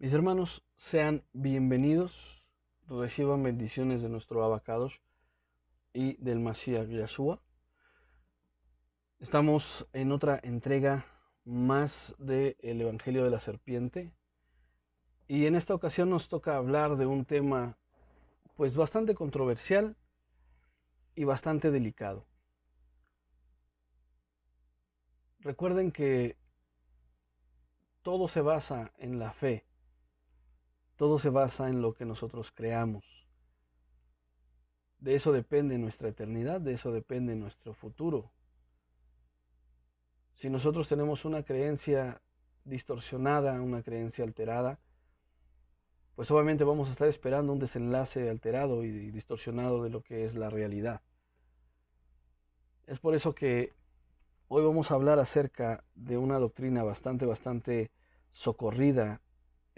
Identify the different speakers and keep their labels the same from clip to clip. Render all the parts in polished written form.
Speaker 1: Mis hermanos, sean bienvenidos, reciban bendiciones de nuestro Abacados y del Mashiach Yahshua. Estamos en otra entrega más del Evangelio de la Serpiente y en esta ocasión nos toca hablar de un tema pues bastante controversial y bastante delicado. Recuerden que todo se basa en la fe. Todo se basa en lo que nosotros creamos. De eso depende nuestra eternidad, de eso depende nuestro futuro. Si nosotros tenemos una creencia distorsionada, una creencia alterada, pues obviamente vamos a estar esperando un desenlace alterado y distorsionado de lo que es la realidad. Es por eso que hoy vamos a hablar acerca de una doctrina bastante socorrida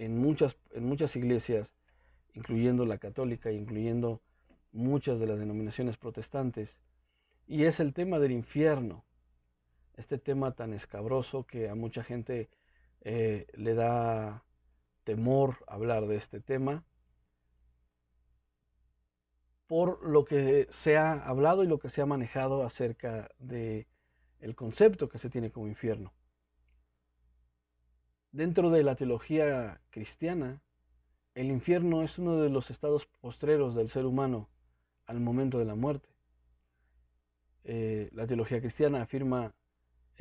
Speaker 1: en muchas iglesias, incluyendo la católica, incluyendo muchas de las denominaciones protestantes, y es el tema del infierno, este tema tan escabroso que a mucha gente le da temor hablar de este tema, por lo que se ha hablado y lo que se ha manejado acerca de el concepto que se tiene como infierno. Dentro de la teología cristiana, el infierno es uno de los estados postreros del ser humano al momento de la muerte. La teología cristiana afirma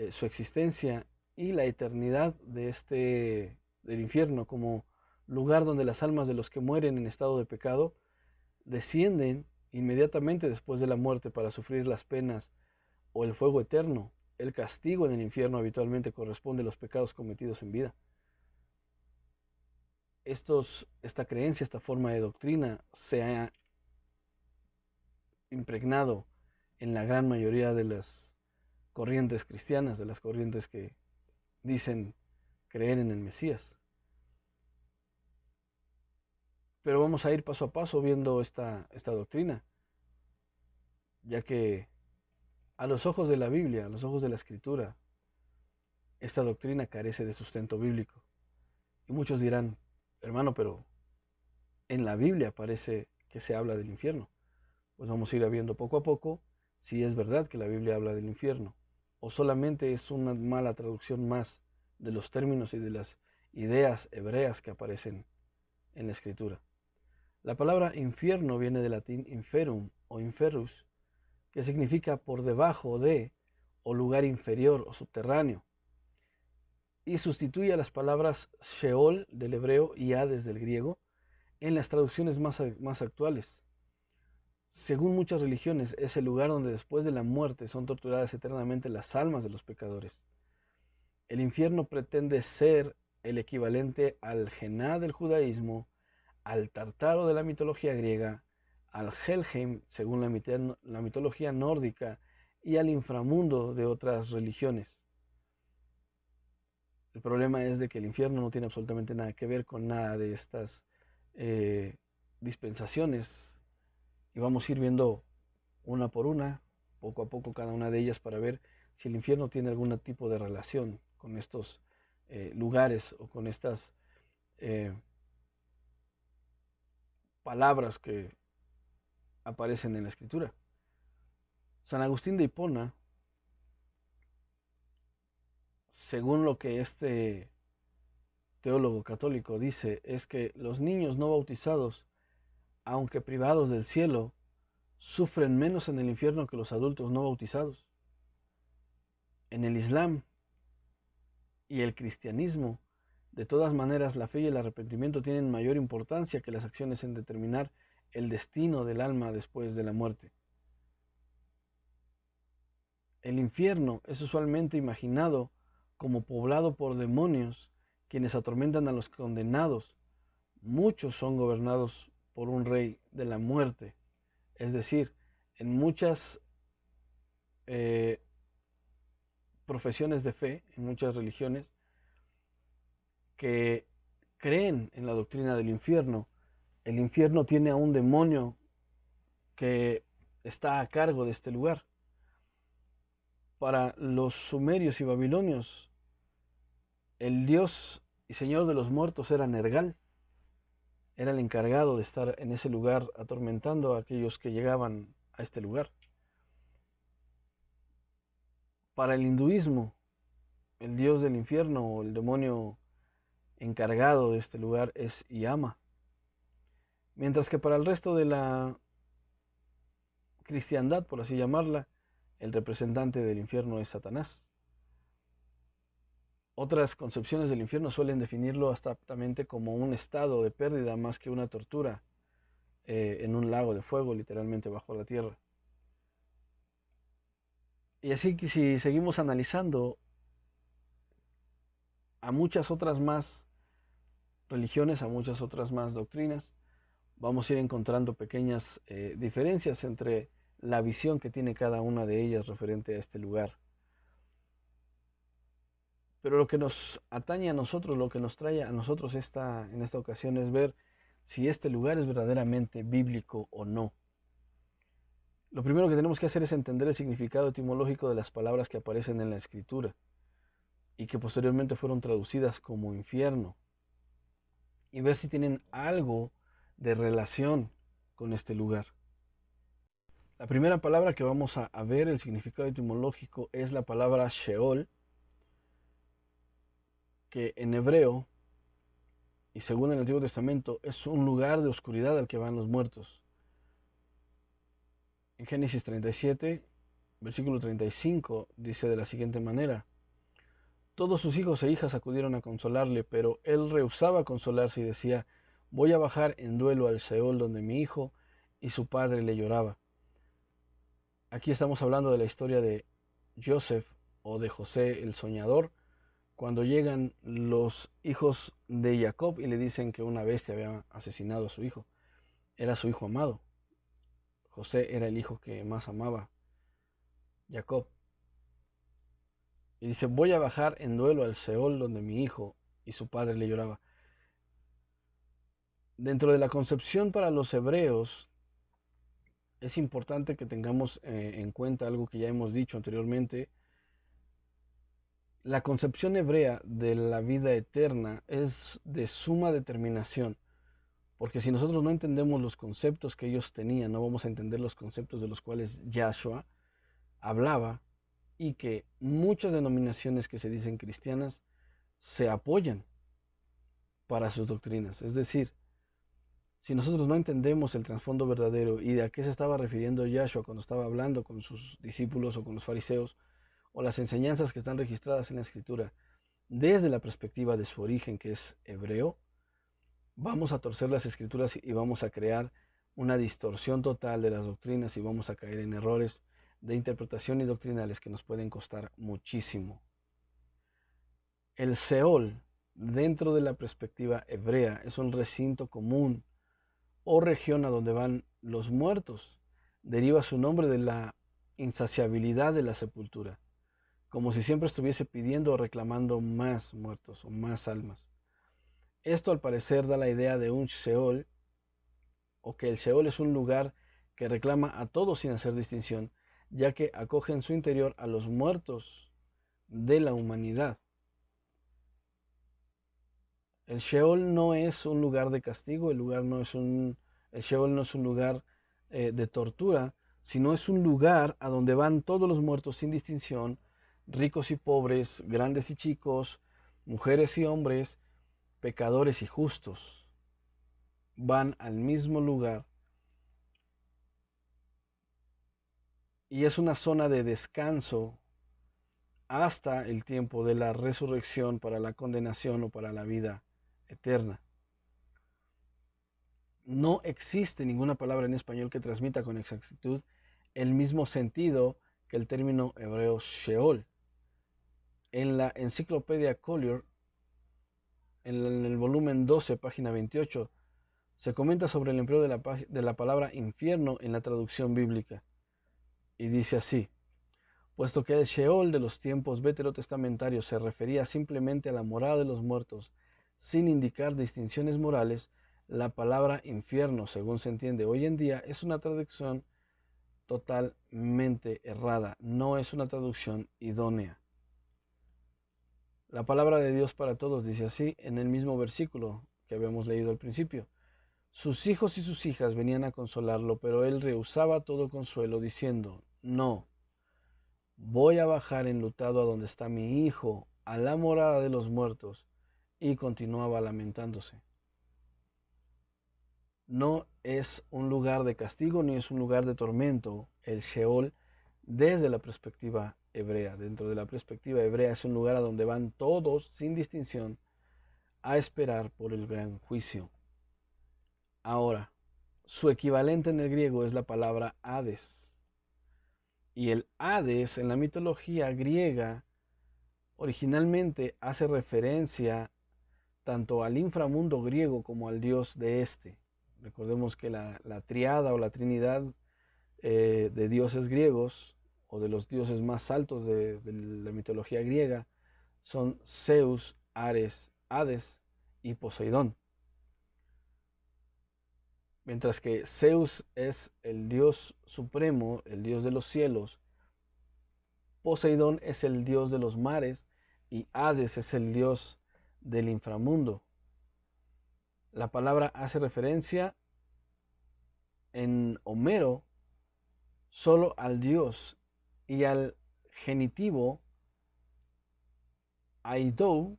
Speaker 1: su existencia y la eternidad del infierno como lugar donde las almas de los que mueren en estado de pecado descienden inmediatamente después de la muerte para sufrir las penas o el fuego eterno. El castigo en el infierno habitualmente corresponde a los pecados cometidos en vida. Esta creencia, esta forma de doctrina se ha impregnado en la gran mayoría de las corrientes cristianas, de las corrientes que dicen creer en el Mesías. Pero vamos a ir paso a paso viendo esta doctrina, ya que a los ojos de la Biblia, a los ojos de la Escritura, esta doctrina carece de sustento bíblico. Y muchos dirán, hermano, pero en la Biblia parece que se habla del infierno. Pues vamos a ir viendo poco a poco si es verdad que la Biblia habla del infierno o solamente es una mala traducción más de los términos y de las ideas hebreas que aparecen en la Escritura. La palabra infierno viene del latín inferum o inferus, que significa por debajo de o lugar inferior o subterráneo, y sustituye a las palabras Sheol del hebreo y Hades del griego en las traducciones más actuales. Según muchas religiones, es el lugar donde después de la muerte son torturadas eternamente las almas de los pecadores. El infierno pretende ser el equivalente al Gená del judaísmo, al Tártaro de la mitología griega, al Helheim según la mitología nórdica y al inframundo de otras religiones. El problema es de que el infierno no tiene absolutamente nada que ver con nada de estas dispensaciones, y vamos a ir viendo una por una, poco a poco cada una de ellas, para ver si el infierno tiene algún tipo de relación con estos lugares o con estas palabras que aparecen en la Escritura. San Agustín de Hipona, según lo que este teólogo católico dice, es que los niños no bautizados, aunque privados del cielo, sufren menos en el infierno que los adultos no bautizados. En el Islam y el cristianismo, de todas maneras, la fe y el arrepentimiento tienen mayor importancia que las acciones en determinar el destino del alma después de la muerte. El infierno es usualmente imaginado como poblado por demonios, quienes atormentan a los condenados. Muchos son gobernados por un rey de la muerte. Es decir, en muchas eh, profesiones de fe, en muchas religiones que creen en la doctrina del infierno, el infierno tiene a un demonio que está a cargo de este lugar. Para los sumerios y babilonios, el dios y señor de los muertos era Nergal. Era el encargado de estar en ese lugar atormentando a aquellos que llegaban a este lugar. Para el hinduismo, el dios del infierno o el demonio encargado de este lugar es Yama. Mientras que para el resto de la cristiandad, por así llamarla, el representante del infierno es Satanás. Otras concepciones del infierno suelen definirlo abstractamente como un estado de pérdida más que una tortura en un lago de fuego, literalmente bajo la tierra. Y así que si seguimos analizando a muchas otras más religiones, a muchas otras más doctrinas, vamos a ir encontrando pequeñas diferencias entre la visión que tiene cada una de ellas referente a este lugar. Pero lo que nos atañe a nosotros, lo que nos trae a nosotros en esta ocasión es ver si este lugar es verdaderamente bíblico o no. Lo primero que tenemos que hacer es entender el significado etimológico de las palabras que aparecen en la escritura y que posteriormente fueron traducidas como infierno, y ver si tienen algo de relación con este lugar. La primera palabra que vamos a ver, el significado etimológico, es la palabra Sheol, que en hebreo y según el Antiguo Testamento es un lugar de oscuridad al que van los muertos. En Génesis 37, versículo 35, dice de la siguiente manera: todos sus hijos e hijas acudieron a consolarle, pero él rehusaba consolarse y decía: voy a bajar en duelo al Seol donde mi hijo y su padre le lloraba. Aquí estamos hablando de la historia de Joseph o de José el soñador, cuando llegan los hijos de Jacob y le dicen que una bestia había asesinado a su hijo. Era su hijo amado. José era el hijo que más amaba Jacob. Y dice: voy a bajar en duelo al Seol donde mi hijo y su padre le lloraba. Dentro de la concepción para los hebreos, es importante que tengamos en cuenta algo que ya hemos dicho anteriormente. La concepción hebrea de la vida eterna es de suma determinación, porque si nosotros no entendemos los conceptos que ellos tenían, no vamos a entender los conceptos de los cuales Yahshua hablaba y que muchas denominaciones que se dicen cristianas se apoyan para sus doctrinas. Es decir, si nosotros no entendemos el trasfondo verdadero y de a qué se estaba refiriendo Yahshua cuando estaba hablando con sus discípulos o con los fariseos, o las enseñanzas que están registradas en la Escritura desde la perspectiva de su origen, que es hebreo, vamos a torcer las Escrituras y vamos a crear una distorsión total de las doctrinas y vamos a caer en errores de interpretación y doctrinales que nos pueden costar muchísimo. El Seol, dentro de la perspectiva hebrea, es un recinto común o región a donde van los muertos. Deriva su nombre de la insaciabilidad de la sepultura, como si siempre estuviese pidiendo o reclamando más muertos o más almas. Esto al parecer da la idea de un Sheol, o que el Sheol es un lugar que reclama a todos sin hacer distinción, ya que acoge en su interior a los muertos de la humanidad. El Sheol no es un lugar de castigo, el Sheol no es un lugar de tortura, sino es un lugar a donde van todos los muertos sin distinción, ricos y pobres, grandes y chicos, mujeres y hombres, pecadores y justos. Van al mismo lugar y es una zona de descanso hasta el tiempo de la resurrección para la condenación o para la vida eterna. No existe ninguna palabra en español que transmita con exactitud el mismo sentido que el término hebreo Sheol. En la enciclopedia Collier, en el volumen 12, página 28, se comenta sobre el empleo de la palabra infierno en la traducción bíblica. Y dice así: puesto que el Sheol de los tiempos veterotestamentarios se refería simplemente a la morada de los muertos, sin indicar distinciones morales, la palabra infierno, según se entiende hoy en día, es una traducción totalmente errada, no es una traducción idónea. La palabra de Dios para todos dice así en el mismo versículo que habíamos leído al principio: sus hijos y sus hijas venían a consolarlo, pero él rehusaba todo consuelo, diciendo: no, voy a bajar enlutado a donde está mi hijo, a la morada de los muertos. Y continuaba lamentándose. No es un lugar de castigo ni es un lugar de tormento el Sheol desde la perspectiva hebrea. Dentro de la perspectiva hebrea es un lugar a donde van todos sin distinción a esperar por el gran juicio. Ahora, su equivalente en el griego es la palabra Hades. Y el Hades en la mitología griega originalmente hace referencia tanto al inframundo griego como al dios de este. Recordemos que la triada o la trinidad de dioses griegos, o de los dioses más altos de la mitología griega, son Zeus, Ares, Hades y Poseidón. Mientras que Zeus es el dios supremo, el dios de los cielos, Poseidón es el dios de los mares y Hades es el dios del inframundo. La palabra hace referencia en Homero solo al dios y al genitivo Aidou,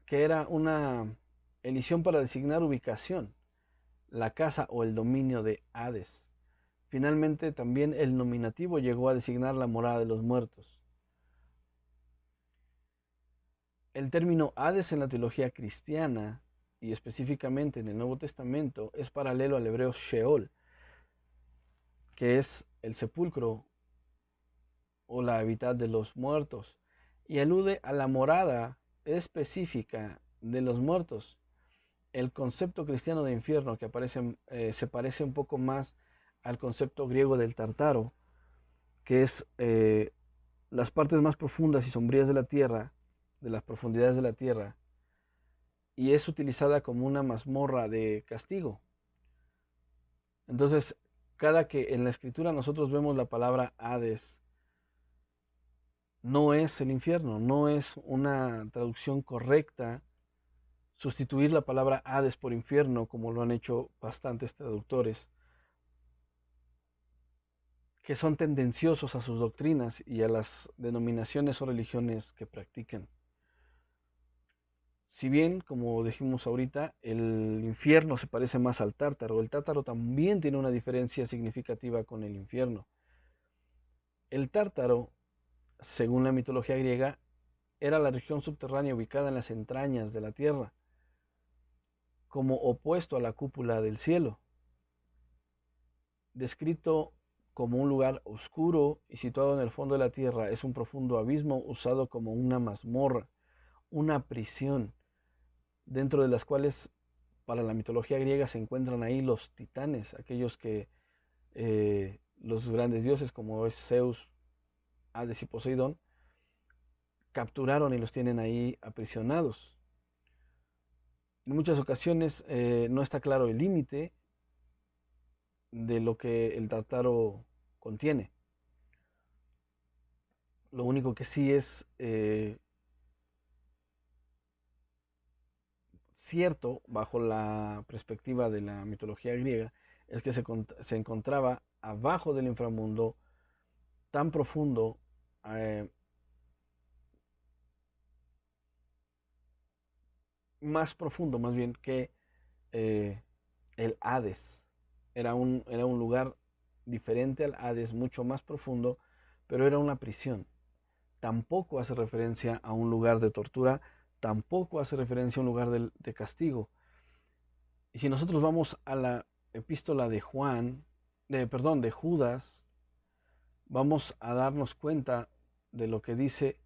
Speaker 1: que era una elisión para designar ubicación, la casa o el dominio de Hades. Finalmente también el nominativo llegó a designar la morada de los muertos. El término Hades en la teología cristiana y específicamente en el Nuevo Testamento es paralelo al hebreo Sheol, que es el sepulcro o la hábitat de los muertos, y alude a la morada específica de los muertos. El concepto cristiano de infierno que se parece un poco más al concepto griego del Tártaro, que es las partes más profundas y sombrías de la tierra, de las profundidades de la tierra, y es utilizada como una mazmorra de castigo. Entonces, cada que en la escritura nosotros vemos la palabra Hades, no es el infierno, no es una traducción correcta sustituir la palabra Hades por infierno, como lo han hecho bastantes traductores, que son tendenciosos a sus doctrinas y a las denominaciones o religiones que practican. Si bien, como dijimos ahorita, el infierno se parece más al Tártaro, el Tártaro también tiene una diferencia significativa con el infierno. El Tártaro, según la mitología griega, era la región subterránea ubicada en las entrañas de la tierra, como opuesto a la cúpula del cielo. Descrito como un lugar oscuro y situado en el fondo de la tierra, es un profundo abismo usado como una mazmorra, una prisión, dentro de las cuales para la mitología griega se encuentran ahí los titanes, aquellos que los grandes dioses como es Zeus, Hades y Poseidón, capturaron y los tienen ahí aprisionados. En muchas ocasiones no está claro el límite de lo que el Tártaro contiene. Lo único que sí es cierto, bajo la perspectiva de la mitología griega, es que se encontraba abajo del inframundo tan profundo, más profundo más bien que el Hades. Era un lugar diferente al Hades, mucho más profundo, pero era una prisión. Tampoco hace referencia a un lugar de tortura, tampoco hace referencia a un lugar de castigo. Y si nosotros vamos a la epístola de Juan, de Judas, vamos a darnos cuenta de lo que dice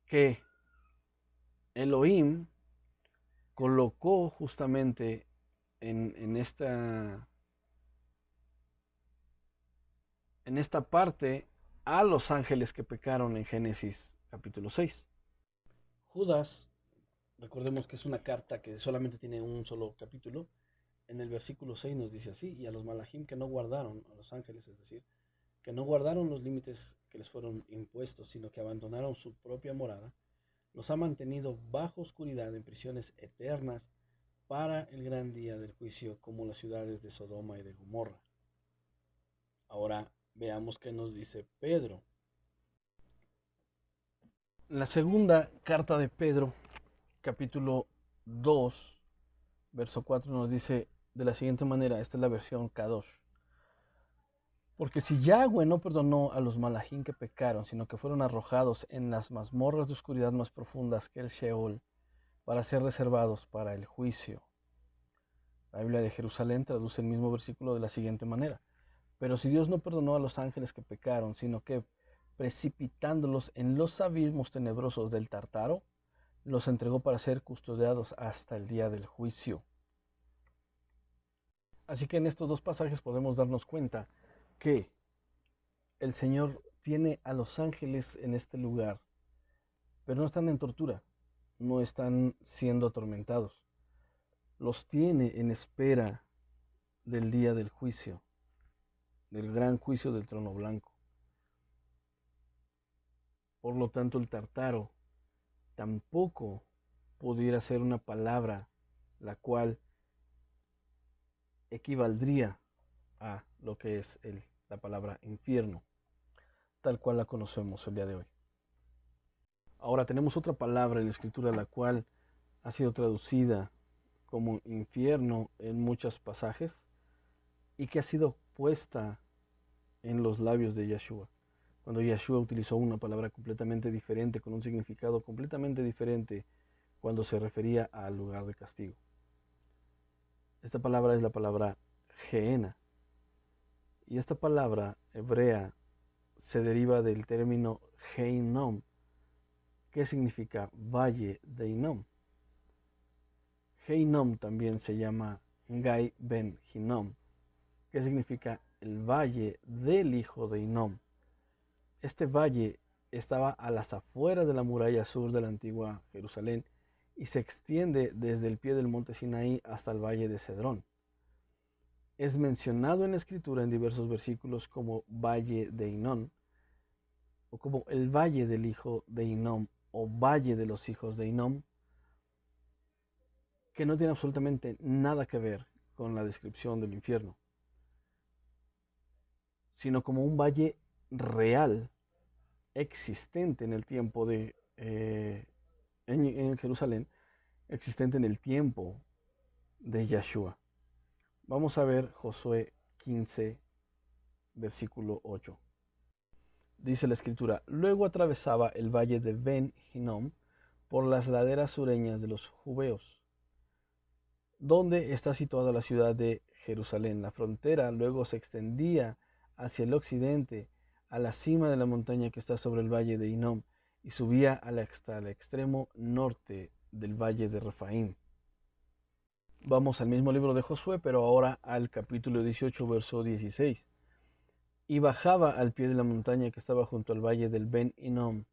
Speaker 1: que Elohim colocó justamente en esta parte a los ángeles que pecaron en Génesis capítulo 6. Judas, recordemos que es una carta que solamente tiene un solo capítulo. En el versículo 6 nos dice así: y a los malachim que no guardaron, a los ángeles, es decir, que no guardaron los límites que les fueron impuestos, sino que abandonaron su propia morada, los ha mantenido bajo oscuridad en prisiones eternas para el gran día del juicio, como las ciudades de Sodoma y de Gomorra. Ahora veamos qué nos dice Pedro. La segunda carta de Pedro, capítulo 2, verso 4, nos dice de la siguiente manera. Esta es la versión Kadosh: porque si Yahweh no perdonó a los malachim que pecaron, sino que fueron arrojados en las mazmorras de oscuridad más profundas que el Sheol, para ser reservados para el juicio. La Biblia de Jerusalén traduce el mismo versículo de la siguiente manera: pero si Dios no perdonó a los ángeles que pecaron, sino que precipitándolos en los abismos tenebrosos del Tártaro, los entregó para ser custodiados hasta el día del juicio. Así que en estos dos pasajes podemos darnos cuenta que el Señor tiene a los ángeles en este lugar, pero no están en tortura, no están siendo atormentados. Los tiene en espera del día del juicio, del gran juicio del trono blanco. Por lo tanto, el Tártaro tampoco pudiera ser una palabra la cual equivaldría a lo que es la palabra infierno, tal cual la conocemos el día de hoy. Ahora tenemos otra palabra en la escritura la cual ha sido traducida como infierno en muchos pasajes y que ha sido puesta en los labios de Yeshua, cuando Yeshua utilizó una palabra completamente diferente, con un significado completamente diferente, cuando se refería al lugar de castigo. Esta palabra es la palabra Gehenna, y esta palabra hebrea se deriva del término Heinom, que significa valle de Hinnom. Heinom también se llama Gai ben Hinnom, que significa el valle del hijo de Hinnom. Este valle estaba a las afueras de la muralla sur de la antigua Jerusalén y se extiende desde el pie del monte Sinaí hasta el valle de Cedrón. Es mencionado en la escritura en diversos versículos como valle de Hinnom, o como el valle del hijo de Hinnom, o valle de los hijos de Hinnom, que no tiene absolutamente nada que ver con la descripción del infierno, sino como un valle real, existente en el tiempo en Jerusalén, existente en el tiempo de Yeshua. Vamos a ver Josué 15, versículo 8. Dice la escritura: luego atravesaba el valle de Ben Hinnom por las laderas sureñas de los Jubeos, donde está situada la ciudad de Jerusalén. La frontera luego se extendía hacia el occidente, a la cima de la montaña que está sobre el valle de Hinnom, y subía hasta el extremo norte del valle de Refaim. Vamos al mismo libro de Josué, pero ahora al capítulo 18, verso 16. Y bajaba al pie de la montaña que estaba junto al valle del Ben Hinnom,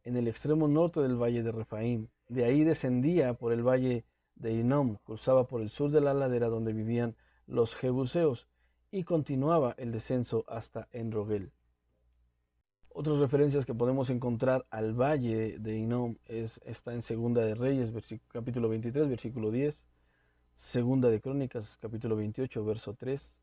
Speaker 1: en el extremo norte del valle de Refaim. De ahí descendía por el valle de Hinnom, cruzaba por el sur de la ladera donde vivían los jebuseos y continuaba el descenso hasta Enrogel. Otras referencias que podemos encontrar al valle de Hinnom está en Segunda de Reyes, capítulo 23, versículo 10, Segunda de Crónicas, capítulo 28, verso 3,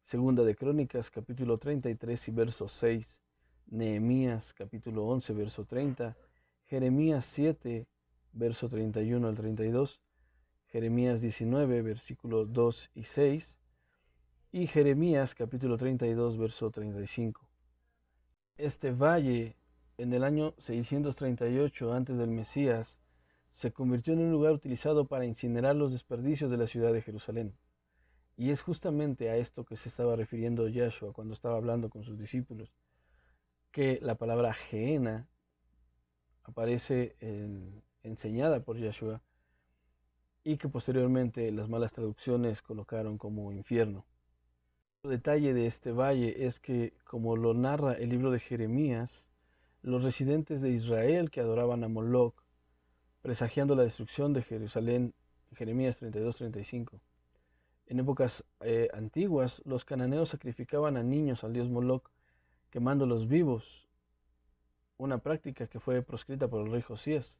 Speaker 1: Segunda de Crónicas, capítulo 33 y verso 6, Nehemías, capítulo 11, verso 30, Jeremías 7, verso 31 al 32, Jeremías 19, versículos 2 y 6, y Jeremías, capítulo 32, verso 35. Este valle, en el año 638 antes del Mesías, se convirtió en un lugar utilizado para incinerar los desperdicios de la ciudad de Jerusalén. Y es justamente a esto que se estaba refiriendo Yahshua cuando estaba hablando con sus discípulos, que la palabra Gehenna aparece enseñada por Yahshua y que posteriormente las malas traducciones colocaron como infierno. Otro detalle de este valle es que, como lo narra el libro de Jeremías, los residentes de Israel que adoraban a Moloch, presagiando la destrucción de Jerusalén, Jeremías 32-35. En épocas antiguas, los cananeos sacrificaban a niños al dios Moloch, quemándolos vivos, una práctica que fue proscrita por el rey Josías.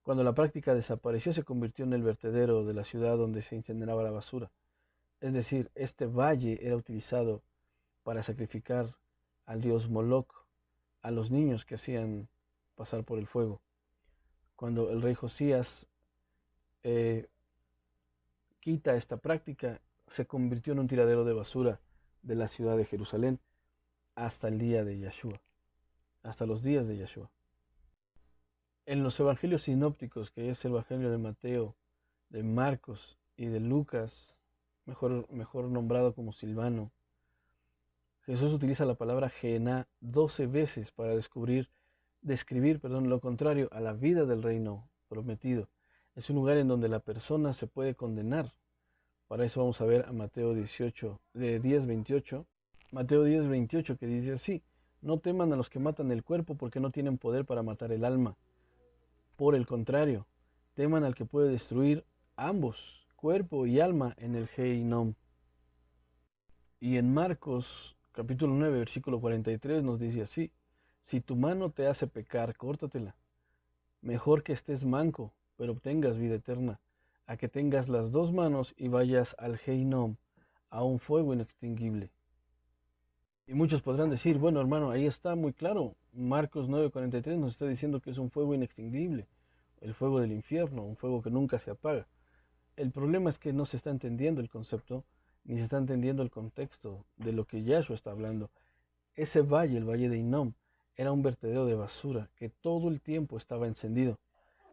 Speaker 1: Cuando la práctica desapareció, se convirtió en el vertedero de la ciudad donde se incineraba la basura. Es decir, este valle era utilizado para sacrificar al dios Moloch a los niños que hacían pasar por el fuego. Cuando el rey Josías eh, quita esta práctica, se convirtió en un tiradero de basura de la ciudad de Jerusalén hasta el día de Yahshua, hasta los días de Yahshua. En los evangelios sinópticos, que es el evangelio de Mateo, de Marcos y de Lucas, mejor nombrado como Silvano, Jesús utiliza la palabra Gehenna 12 veces para describir lo contrario a la vida del reino prometido. Es un lugar en donde la persona se puede condenar. Para eso vamos a ver a Mateo 10:28. Mateo 10:28 que dice así: no teman a los que matan el cuerpo porque no tienen poder para matar el alma. Por el contrario, teman al que puede destruir ambos, cuerpo y alma, en el Gehinom. Y en Marcos capítulo 9, versículo 43 nos dice así: si tu mano te hace pecar, córtatela. Mejor que estés manco, pero obtengas vida eterna, a que tengas las dos manos y vayas al Gehinom, a un fuego inextinguible. Y muchos podrán decir, bueno hermano, ahí está muy claro, Marcos 9:43 nos está diciendo que es un fuego inextinguible, el fuego del infierno, un fuego que nunca se apaga. El problema es que no se está entendiendo el concepto, ni se está entendiendo el contexto de lo que Yahshua está hablando. Ese valle, el valle de Hinnom, era un vertedero de basura que todo el tiempo estaba encendido.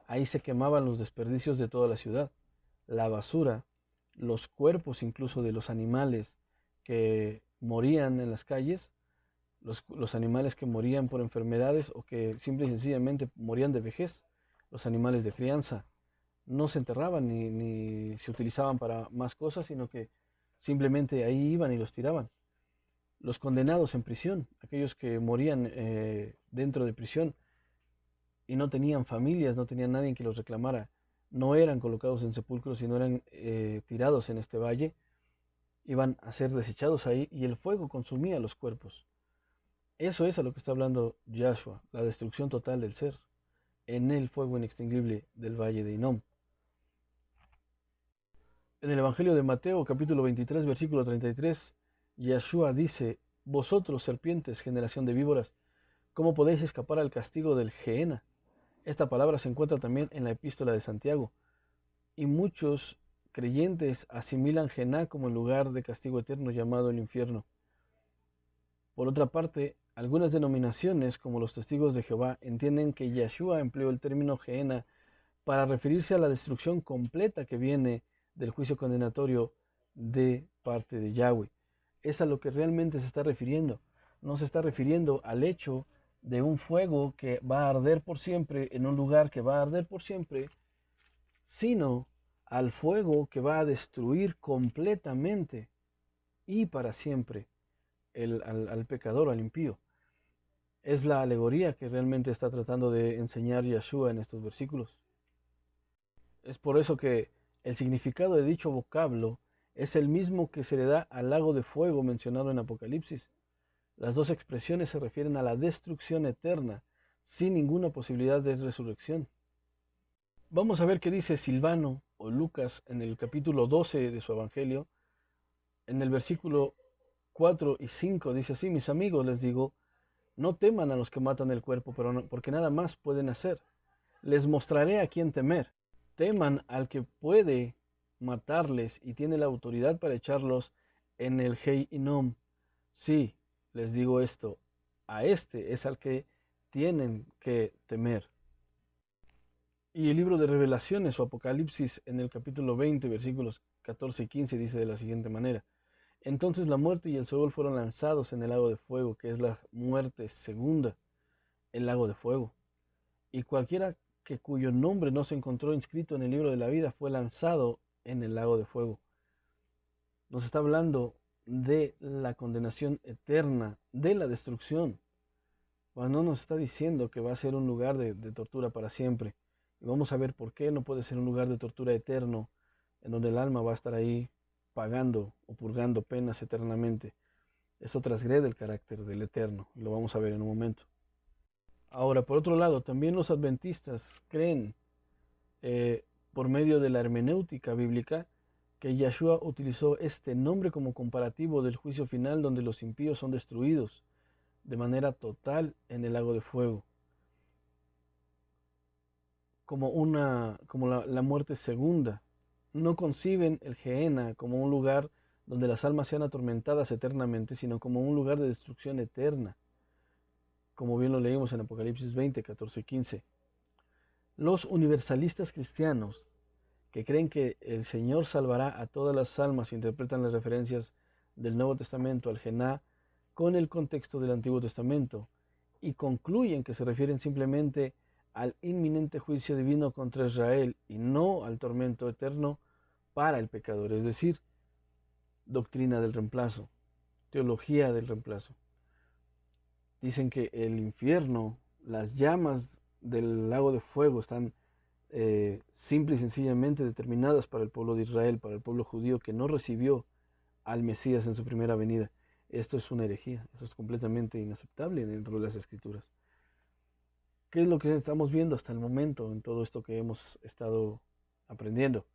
Speaker 1: Ahí se quemaban los desperdicios de toda la ciudad, la basura, los cuerpos incluso de los animales que morían en las calles, los animales que morían por enfermedades o que simple y sencillamente morían de vejez, los animales de crianza. No se enterraban ni se utilizaban para más cosas, sino que simplemente ahí iban y los tiraban. Los condenados en prisión, aquellos que morían dentro de prisión y no tenían familias, no tenían nadie que los reclamara, no eran colocados en sepulcros, sino eran tirados en este valle, iban a ser desechados ahí y el fuego consumía los cuerpos. Eso es a lo que está hablando Yahshua, la destrucción total del ser, en el fuego inextinguible del valle de Hinnom. En el Evangelio de Mateo, capítulo 23, versículo 33, Yahshua dice: vosotros, serpientes, generación de víboras, ¿cómo podéis escapar al castigo del Gehenna? Esta palabra se encuentra también en la epístola de Santiago, y muchos creyentes asimilan Gehenna como el lugar de castigo eterno llamado el infierno. Por otra parte, algunas denominaciones, como los Testigos de Jehová, entienden que Yahshua empleó el término Gehenna para referirse a la destrucción completa que viene del juicio condenatorio de parte de Yahweh. Es a lo que realmente se está refiriendo. No se está refiriendo al hecho de un fuego que va a arder por siempre en un lugar que va a arder por siempre, sino al fuego que va a destruir completamente y para siempre al pecador, al impío. Es la alegoría que realmente está tratando de enseñar Yahshua en estos versículos. Es por eso que el significado de dicho vocablo es el mismo que se le da al lago de fuego mencionado en Apocalipsis. Las dos expresiones se refieren a la destrucción eterna, sin ninguna posibilidad de resurrección. Vamos a ver qué dice Silvano o Lucas en el capítulo 12 de su Evangelio. En el versículo 4 y 5 dice así: mis amigos, les digo, no teman a los que matan el cuerpo, porque nada más pueden hacer. Les mostraré a quién temer. Teman al que puede matarles y tiene la autoridad para echarlos en el Gehinom. Sí, les digo esto, a este es al que tienen que temer. Y el libro de Revelaciones o Apocalipsis en el capítulo 20, versículos 14 y 15 dice de la siguiente manera: entonces la muerte y el Seol fueron lanzados en el lago de fuego, que es la muerte segunda, el lago de fuego. Y cualquiera que cuyo nombre no se encontró inscrito en el libro de la vida fue lanzado en el lago de fuego. Nos está hablando de la condenación eterna, de la destrucción. No nos está diciendo que va a ser un lugar de tortura para siempre. Y vamos a ver por qué no puede ser un lugar de tortura eterno, en donde el alma va a estar ahí pagando o purgando penas eternamente. Eso transgrede el carácter del eterno. Lo vamos a ver en un momento. Ahora, por otro lado, también los adventistas creen, por medio de la hermenéutica bíblica, que Yahshua utilizó este nombre como comparativo del juicio final, donde los impíos son destruidos de manera total en el lago de fuego, como la muerte segunda. No conciben el Gehenna como un lugar donde las almas sean atormentadas eternamente, sino como un lugar de destrucción eterna, como bien lo leímos en Apocalipsis 20, 14 y 15. Los universalistas cristianos, que creen que el Señor salvará a todas las almas, interpretan las referencias del Nuevo Testamento al Gehenna con el contexto del Antiguo Testamento y concluyen que se refieren simplemente al inminente juicio divino contra Israel y no al tormento eterno para el pecador, es decir, doctrina del reemplazo, teología del reemplazo. Dicen que el infierno, las llamas del lago de fuego están simple y sencillamente determinadas para el pueblo de Israel, para el pueblo judío que no recibió al Mesías en su primera venida. Esto es una herejía, esto es completamente inaceptable dentro de las Escrituras. ¿Qué es lo que estamos viendo hasta el momento en todo esto que hemos estado aprendiendo?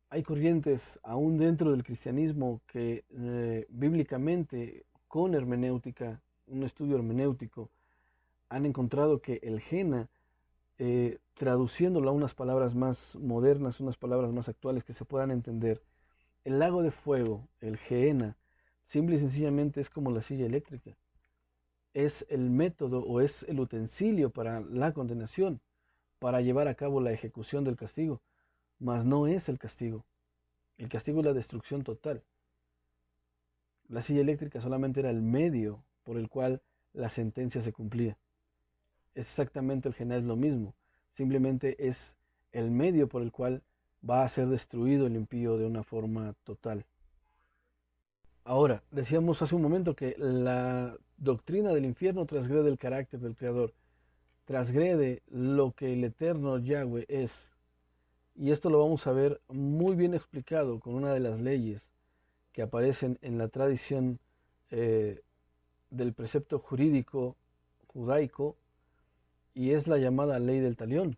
Speaker 1: Hay corrientes aún dentro del cristianismo que bíblicamente, con hermenéutica, un estudio hermenéutico, han encontrado que el Gehenna, traduciéndolo a unas palabras más modernas, unas palabras más actuales que se puedan entender, el lago de fuego, el Gehenna, simple y sencillamente es como la silla eléctrica. Es el método o es el utensilio para la condenación, para llevar a cabo la ejecución del castigo, mas no es el castigo. El castigo es la destrucción total. La silla eléctrica solamente era el medio por el cual la sentencia se cumplía. Es exactamente el Gehenna, es lo mismo. Simplemente es el medio por el cual va a ser destruido el impío de una forma total. Ahora, decíamos hace un momento que la doctrina del infierno transgrede el carácter del Creador, transgrede lo que el eterno Yahweh es. Y esto lo vamos a ver muy bien explicado con una de las leyes que aparecen en la tradición del precepto jurídico judaico, y es la llamada ley del talión.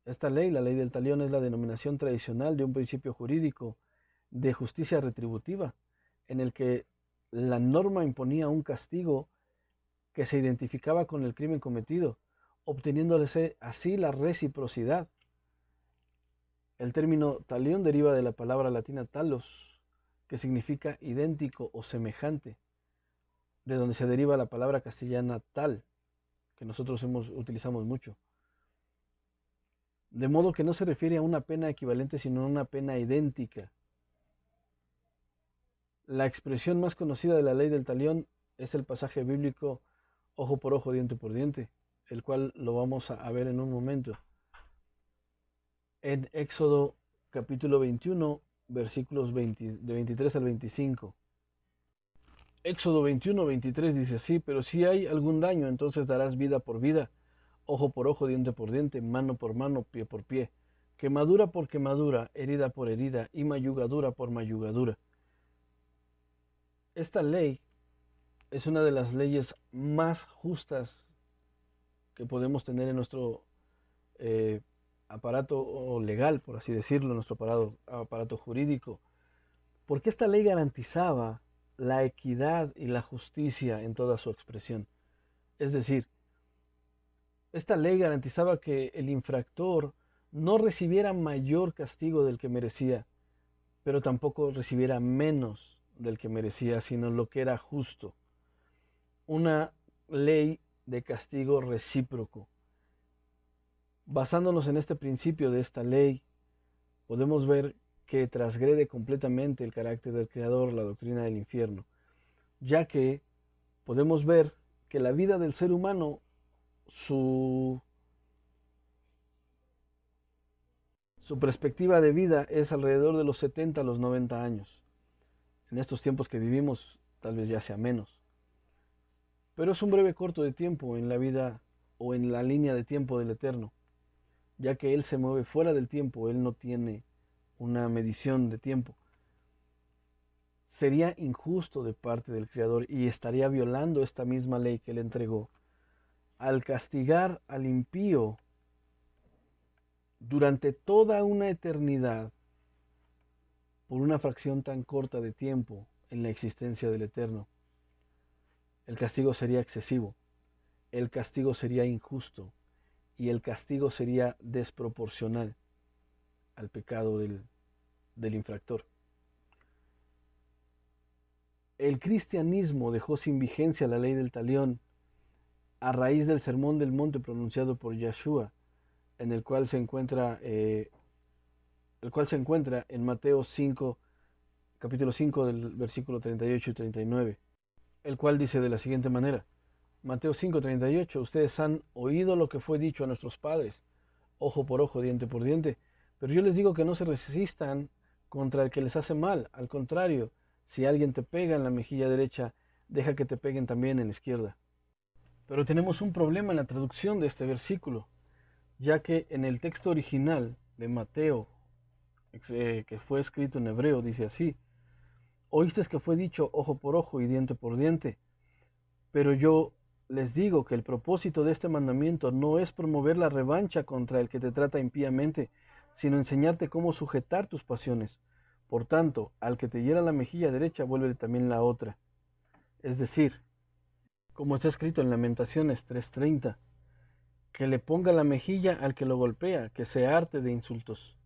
Speaker 1: Esta ley, la ley del talión, es la denominación tradicional de un principio jurídico de justicia retributiva, en el que la norma imponía un castigo que se identificaba con el crimen cometido, obteniéndose así la reciprocidad. El término talión deriva de la palabra latina talos, que significa idéntico o semejante, de donde se deriva la palabra castellana tal, que nosotros utilizamos mucho. De modo que no se refiere a una pena equivalente, sino a una pena idéntica. La expresión más conocida de la ley del talión es el pasaje bíblico ojo por ojo, diente por diente, el cual lo vamos a ver en un momento. En Éxodo capítulo 21, versículos de 23 al 25. Éxodo 21, 23 dice así: pero si hay algún daño, entonces darás vida por vida, ojo por ojo, diente por diente, mano por mano, pie por pie, quemadura por quemadura, herida por herida y mayugadura por mayugadura. Esta ley es una de las leyes más justas que podemos tener en nuestro aparato legal, por así decirlo, nuestro aparato jurídico, porque esta ley garantizaba la equidad y la justicia en toda su expresión. Es decir, esta ley garantizaba que el infractor no recibiera mayor castigo del que merecía, pero tampoco recibiera menos del que merecía, sino lo que era justo. Una ley de castigo recíproco. Basándonos en este principio de esta ley, podemos ver que transgrede completamente el carácter del Creador, la doctrina del infierno, ya que podemos ver que la vida del ser humano, su, su perspectiva de vida es alrededor de los 70 a los 90 años. En estos tiempos que vivimos, tal vez ya sea menos. Pero es un breve corto de tiempo en la vida o en la línea de tiempo del Eterno, ya que Él se mueve fuera del tiempo, Él no tiene una medición de tiempo. Sería injusto de parte del Creador y estaría violando esta misma ley que Él entregó al castigar al impío durante toda una eternidad por una fracción tan corta de tiempo en la existencia del Eterno. El castigo sería excesivo, el castigo sería injusto y el castigo sería desproporcional al pecado del infractor. El cristianismo dejó sin vigencia la ley del talión a raíz del sermón del monte pronunciado por Yeshua, en el cual se encuentra en Mateo 5, capítulo 5 del versículo 38 y 39, el cual dice de la siguiente manera: Mateo 5, 38, ustedes han oído lo que fue dicho a nuestros padres, ojo por ojo, diente por diente, pero yo les digo que no se resistan contra el que les hace mal, al contrario, si alguien te pega en la mejilla derecha, deja que te peguen también en la izquierda. Pero tenemos un problema en la traducción de este versículo, ya que en el texto original de Mateo, que fue escrito en hebreo, dice así: oíste que fue dicho ojo por ojo y diente por diente, pero yo les digo que el propósito de este mandamiento no es promover la revancha contra el que te trata impíamente, sino enseñarte cómo sujetar tus pasiones. Por tanto, al que te hiera la mejilla derecha, vuélvele también la otra. Es decir, como está escrito en Lamentaciones 3:30, que le ponga la mejilla al que lo golpea, que se harte de insultos.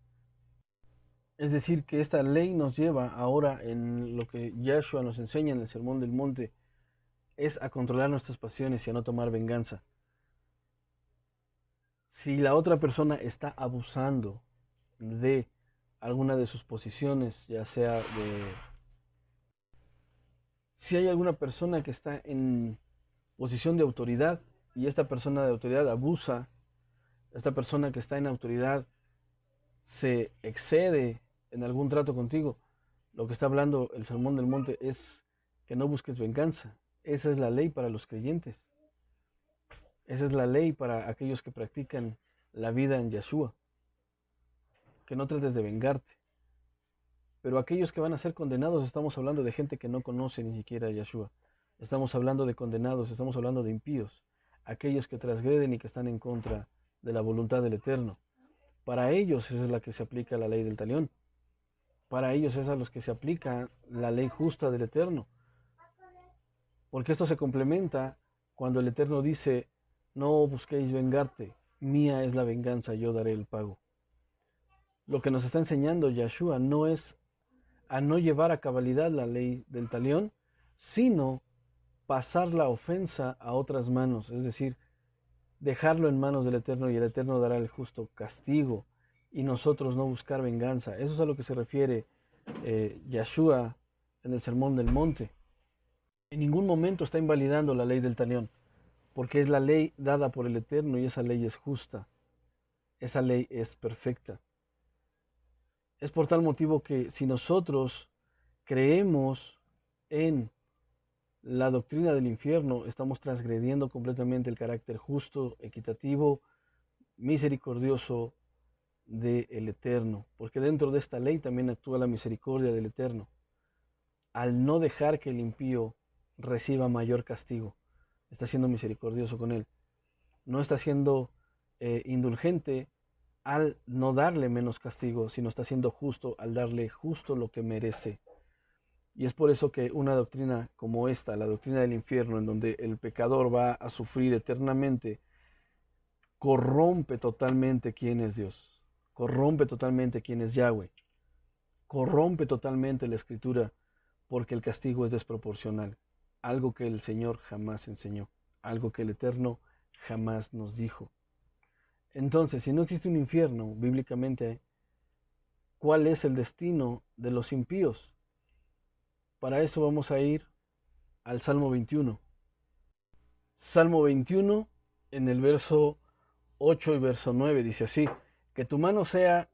Speaker 1: Es decir, que esta ley nos lleva ahora en lo que Yahshua nos enseña en el Sermón del Monte, es a controlar nuestras pasiones y a no tomar venganza. Si la otra persona está abusando de alguna de sus posiciones, ya sea de... Si hay alguna persona que está en posición de autoridad y esta persona de autoridad abusa, esta persona que está en autoridad se excede en algún trato contigo, lo que está hablando el Sermón del Monte es que no busques venganza. Esa es la ley para los creyentes. Esa es la ley para aquellos que practican la vida en Yeshua. Que no trates de vengarte. Pero aquellos que van a ser condenados, estamos hablando de gente que no conoce ni siquiera a Yeshua. Estamos hablando de condenados, estamos hablando de impíos. Aquellos que transgreden y que están en contra de la voluntad del Eterno. Para ellos esa es la que se aplica la ley del talión. Para ellos es a los que se aplica la ley justa del Eterno. Porque esto se complementa cuando el Eterno dice: no busquéis vengarte, mía es la venganza, yo daré el pago. Lo que nos está enseñando Yeshua no es a no llevar a cabalidad la ley del talión, sino pasar la ofensa a otras manos, es decir, dejarlo en manos del Eterno y el Eterno dará el justo castigo y nosotros no buscar venganza. Eso es a lo que se refiere Yeshua en el Sermón del Monte. En ningún momento está invalidando la ley del talión, porque es la ley dada por el Eterno y esa ley es justa, esa ley es perfecta. Es por tal motivo que si nosotros creemos en la doctrina del infierno, estamos transgrediendo completamente el carácter justo, equitativo, misericordioso del Eterno, porque dentro de esta ley también actúa la misericordia del Eterno, al no dejar que el impío reciba mayor castigo. Está siendo misericordioso con él. No está siendo indulgente al no darle menos castigo, sino está siendo justo al darle justo lo que merece. Y es por eso que una doctrina como esta, la doctrina del infierno, en donde el pecador va a sufrir eternamente, corrompe totalmente quién es Dios, corrompe totalmente quién es Yahweh, corrompe totalmente la escritura, porque el castigo es desproporcional, algo que el Señor jamás enseñó, algo que el Eterno jamás nos dijo. Entonces, si no existe un infierno, bíblicamente cuál es el destino de los impíos. Para eso vamos a ir al Salmo 21. Salmo 21, en el verso 8 y verso 9, dice así: que tu mano sea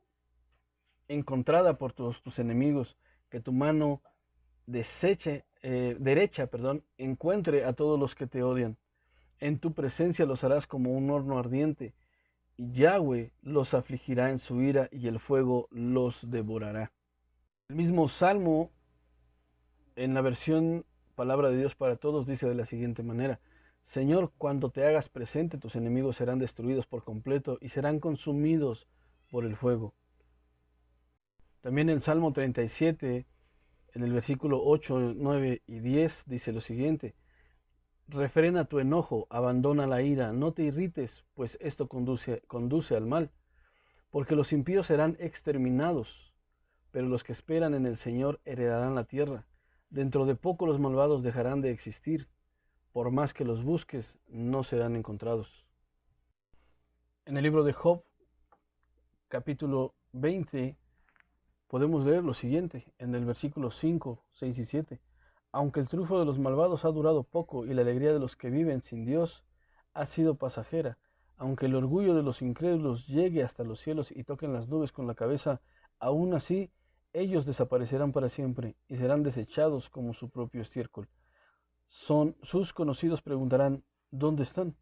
Speaker 1: encontrada por todos tus enemigos, que tu mano derecha, encuentre a todos los que te odian. En tu presencia los harás como un horno ardiente, y Yahweh los afligirá en su ira, y el fuego los devorará. El mismo Salmo, en la versión Palabra de Dios para Todos, dice de la siguiente manera: Señor, cuando te hagas presente, tus enemigos serán destruidos por completo y serán consumidos por el fuego. También el Salmo 37, en el versículo 8, 9 y 10, dice lo siguiente: refrena tu enojo, abandona la ira, no te irrites, pues esto conduce al mal, porque los impíos serán exterminados, pero los que esperan en el Señor heredarán la tierra. Dentro de poco los malvados dejarán de existir, por más que los busques, no serán encontrados. En el libro de Job, capítulo 20, podemos leer lo siguiente, en el versículo 5, 6 y 7. Aunque el triunfo de los malvados ha durado poco y la alegría de los que viven sin Dios ha sido pasajera, aunque el orgullo de los incrédulos llegue hasta los cielos y toquen las nubes con la cabeza, aún así ellos desaparecerán para siempre y serán desechados como su propio estiércol. Sus conocidos preguntarán: ¿dónde están?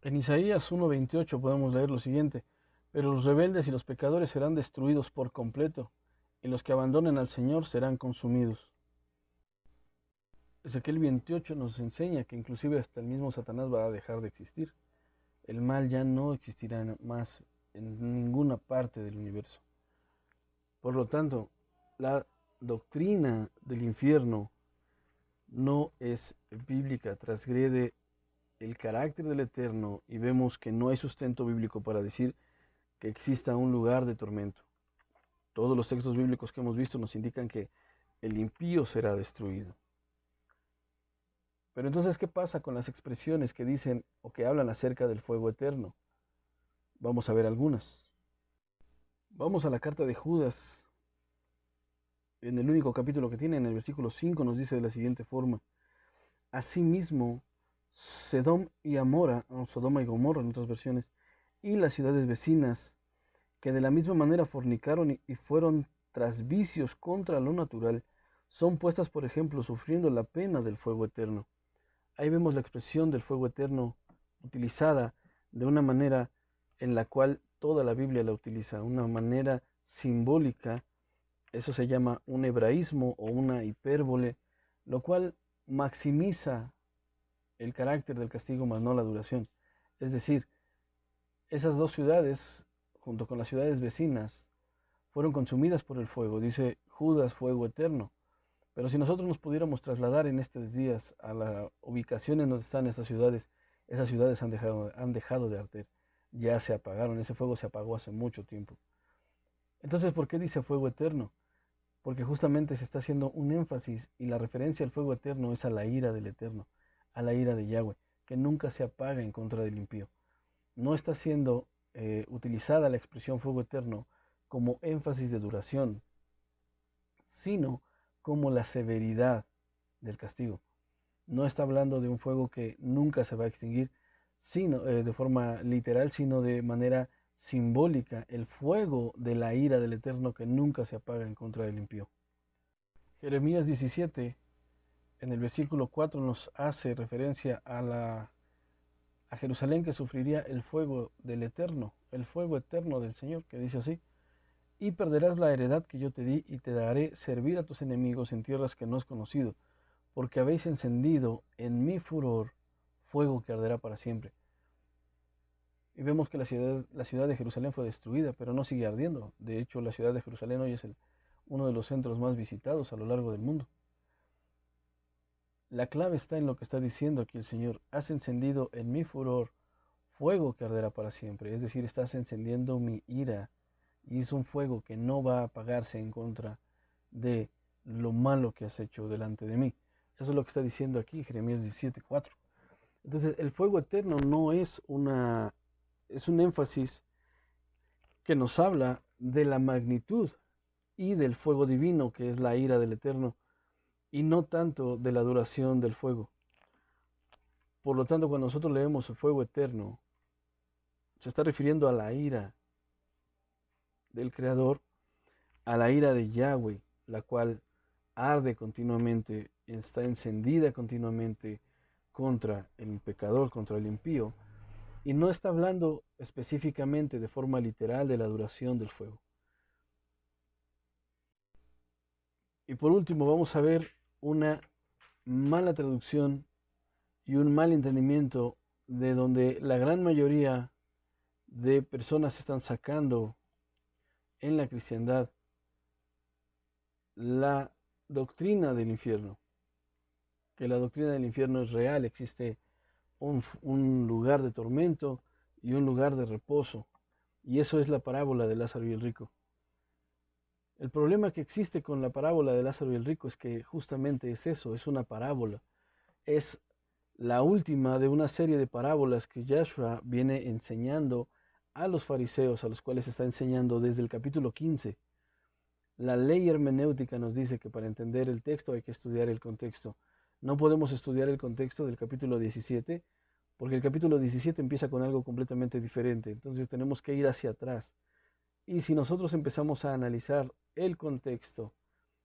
Speaker 1: En Isaías 1:28 podemos leer lo siguiente: pero los rebeldes y los pecadores serán destruidos por completo, y los que abandonen al Señor serán consumidos. Ezequiel 28 nos enseña que inclusive hasta el mismo Satanás va a dejar de existir. El mal ya no existirá más en ninguna parte del universo. Por lo tanto, la doctrina del infierno no es bíblica, transgrede el carácter del Eterno, y vemos que no hay sustento bíblico para decir que exista un lugar de tormento. Todos los textos bíblicos que hemos visto nos indican que el impío será destruido. Pero entonces, ¿qué pasa con las expresiones que dicen o que hablan acerca del fuego eterno? Vamos a ver algunas. Vamos a la carta de Judas, en el único capítulo que tiene, en el versículo 5, nos dice de la siguiente forma: asimismo, Sodoma y Gomorra en otras versiones, y las ciudades vecinas, que de la misma manera fornicaron y fueron tras vicios contra lo natural, son puestas, por ejemplo, sufriendo la pena del fuego eterno. Ahí vemos la expresión del fuego eterno utilizada de una manera en la cual toda la Biblia la utiliza, una manera simbólica. Eso se llama un hebraísmo o una hipérbole, lo cual maximiza el carácter del castigo, más no la duración. Es decir, esas dos ciudades, junto con las ciudades vecinas, fueron consumidas por el fuego. Dice Judas, fuego eterno. Pero si nosotros nos pudiéramos trasladar en estos días a la ubicación en donde están esas ciudades han dejado de arder, ya se apagaron, ese fuego se apagó hace mucho tiempo. Entonces, ¿por qué dice fuego eterno? Porque justamente se está haciendo un énfasis, y la referencia al fuego eterno es a la ira del Eterno, a la ira de Yahweh, que nunca se apaga en contra del impío. No está siendo utilizada la expresión fuego eterno como énfasis de duración, sino como la severidad del castigo. No está hablando de un fuego que nunca se va a extinguir, sino de forma literal, sino de manera simbólica, el fuego de la ira del Eterno que nunca se apaga en contra del impío. Jeremías 17, en el versículo 4, nos hace referencia a Jerusalén, que sufriría el fuego del Eterno, el fuego eterno del Señor, que dice así: y perderás la heredad que yo te di, y te daré servir a tus enemigos en tierras que no has conocido, porque habéis encendido en mi furor fuego que arderá para siempre. Y vemos que la ciudad de Jerusalén fue destruida, pero no sigue ardiendo. De hecho, la ciudad de Jerusalén hoy es uno de los centros más visitados a lo largo del mundo. La clave está en lo que está diciendo aquí el Señor: has encendido en mi furor fuego que arderá para siempre. Es decir, estás encendiendo mi ira, y es un fuego que no va a apagarse en contra de lo malo que has hecho delante de mí. Eso es lo que está diciendo aquí Jeremías 17:4. Entonces, el fuego eterno no es es un énfasis que nos habla de la magnitud y del fuego divino, que es la ira del Eterno, y no tanto de la duración del fuego. Por lo tanto, cuando nosotros leemos el fuego eterno, se está refiriendo a la ira del Creador, a la ira de Yahweh, la cual arde continuamente, está encendida continuamente contra el pecador, contra el impío, y no está hablando específicamente de forma literal de la duración del fuego. Y por último, vamos a ver una mala traducción y un mal entendimiento de donde la gran mayoría de personas están sacando en la cristiandad la doctrina del infierno, que la doctrina del infierno es real, existe un lugar de tormento y un lugar de reposo, y eso es la parábola de Lázaro y el rico. El problema que existe con la parábola de Lázaro y el rico es que justamente es eso, es una parábola, es la última de una serie de parábolas que Yahshua viene enseñando a los fariseos, a los cuales está enseñando desde el capítulo 15. La ley hermenéutica nos dice que para entender el texto hay que estudiar el contexto. No podemos estudiar el contexto del capítulo 17 porque el capítulo 17 empieza con algo completamente diferente. Entonces tenemos que ir hacia atrás. Y si nosotros empezamos a analizar el contexto,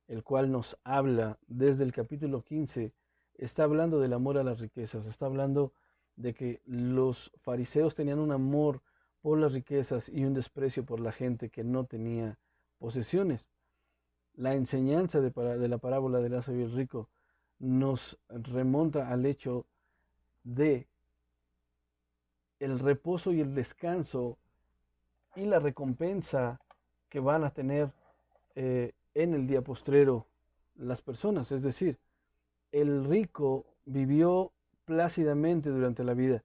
Speaker 1: el cual nos habla desde el capítulo 15, está hablando del amor a las riquezas, está hablando de que los fariseos tenían un amor por las riquezas y un desprecio por la gente que no tenía posesiones. La enseñanza de la parábola de Lázaro y el rico nos remonta al hecho de el reposo y el descanso y la recompensa que van a tener en el día postrero las personas. Es decir, el rico vivió plácidamente durante la vida,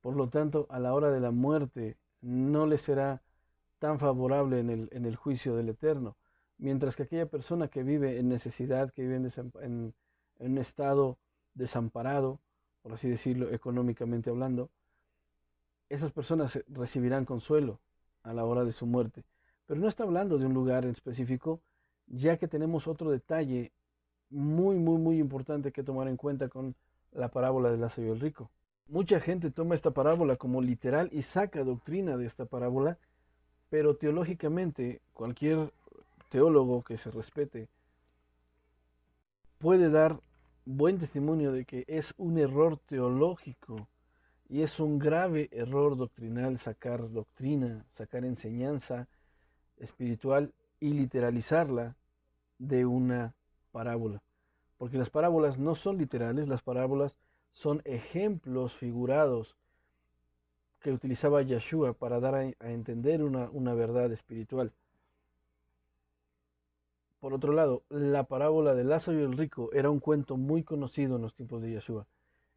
Speaker 1: por lo tanto, a la hora de la muerte no le será tan favorable en el juicio del Eterno, mientras que aquella persona que vive en necesidad, que vive en un estado desamparado, por así decirlo, económicamente hablando, esas personas recibirán consuelo a la hora de su muerte. Pero no está hablando de un lugar en específico, ya que tenemos otro detalle muy importante que tomar en cuenta con la parábola del Lázaro y el rico. Mucha gente toma esta parábola como literal y saca doctrina de esta parábola, pero teológicamente cualquier teólogo que se respete puede dar buen testimonio de que es un error teológico y es un grave error doctrinal sacar doctrina, sacar enseñanza espiritual y literalizarla de una parábola. Porque las parábolas no son literales, las parábolas son ejemplos figurados que utilizaba Yeshua para dar a entender una verdad espiritual. Por otro lado, la parábola de Lázaro y el rico era un cuento muy conocido en los tiempos de Yeshua.